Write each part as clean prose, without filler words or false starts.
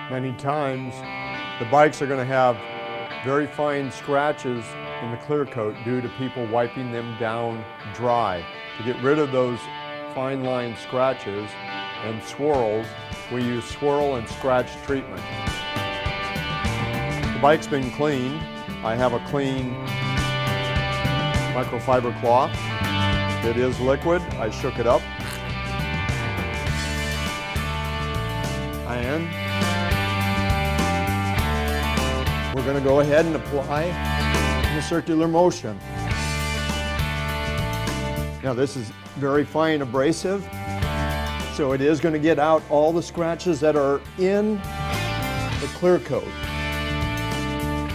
Many times the bikes are going to have very fine scratches in the clear coat due to people wiping them down dry. To get rid of those fine line scratches and swirls, we use swirl and scratch treatment. The bike's been cleaned. I have a clean microfiber cloth. It is liquid. I shook it up. And we're going to go ahead and apply in a circular motion. Now this is very fine abrasive, so it is going to get out all the scratches that are in the clear coat.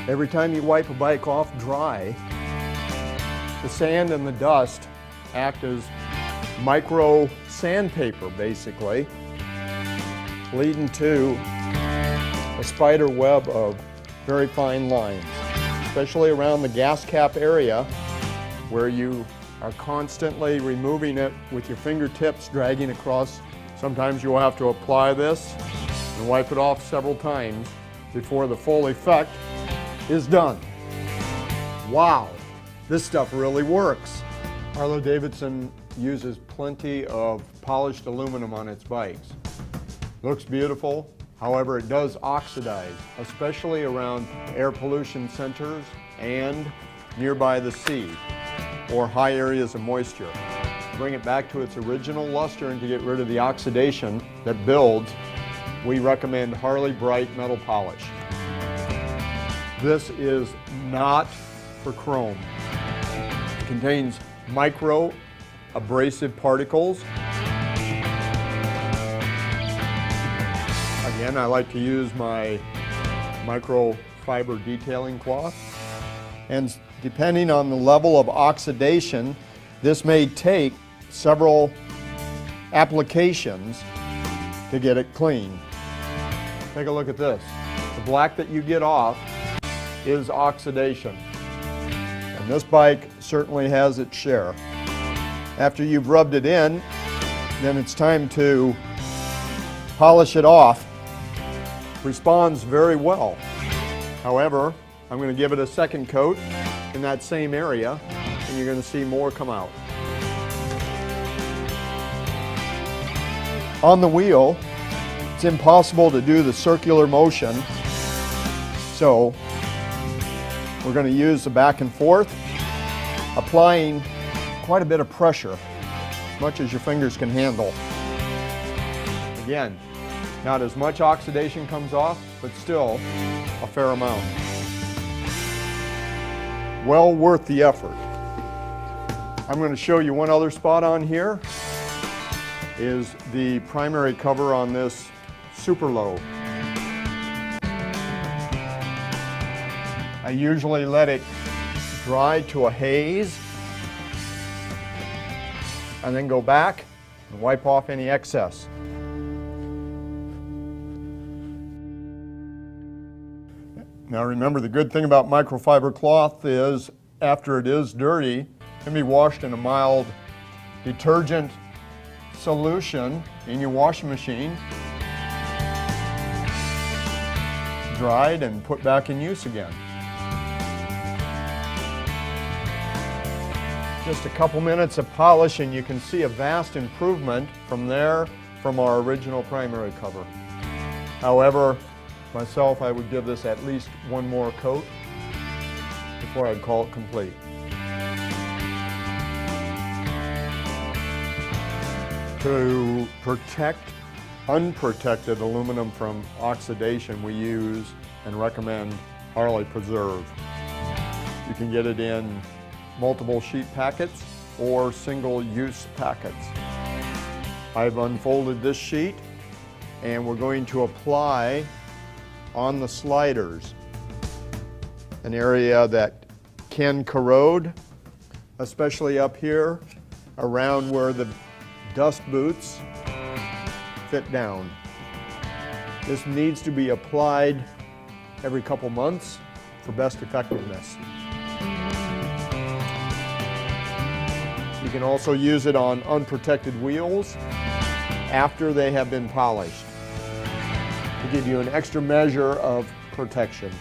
Every time you wipe a bike off dry, the sand and the dust act as micro sandpaper basically, leading to a spider web of very fine lines, especially around the gas cap area where you are constantly removing it with your fingertips, dragging across. Sometimes you'll have to apply this and wipe it off several times before the full effect is done. Wow, this stuff really works. Harley-Davidson uses plenty of polished aluminum on its bikes. Looks beautiful, however it does oxidize, especially around air pollution centers and nearby the sea or high areas of moisture. To bring it back to its original luster and to get rid of the oxidation that builds, we recommend Harley Bright Metal Polish. This is not for chrome. It contains micro abrasive particles. Again, I like to use my microfiber detailing cloth. And depending on the level of oxidation, this may take several applications to get it clean. Take a look at this. The black that you get off is oxidation. And this bike certainly has its share. After you've rubbed it in, then it's time to polish it off. Responds very well. However, I'm going to give it a second coat in that same area and you're going to see more come out. On the wheel, it's impossible to do the circular motion, so we're going to use the back and forth, applying quite a bit of pressure, as much as your fingers can handle. Again, not as much oxidation comes off, but still a fair amount. Well worth the effort. I'm going to show you one other spot on here, is the primary cover on this super low. I usually let it dry to a haze and then go back and wipe off any excess. Now remember, the good thing about microfiber cloth is after it is dirty, it can be washed in a mild detergent solution in your washing machine, dried and put back in use again. Just a couple minutes of polish and you can see a vast improvement from our original primary cover. However, myself, I would give this at least one more coat before I'd call it complete. To protect unprotected aluminum from oxidation, we use and recommend Harley Preserve. You can get it in multiple sheet packets or single-use packets. I've unfolded this sheet and we're going to apply on the sliders, an area that can corrode, especially up here around where the dust boots fit down. This needs to be applied every couple months for best effectiveness. You can also use it on unprotected wheels after they have been polished. to give you an extra measure of protection.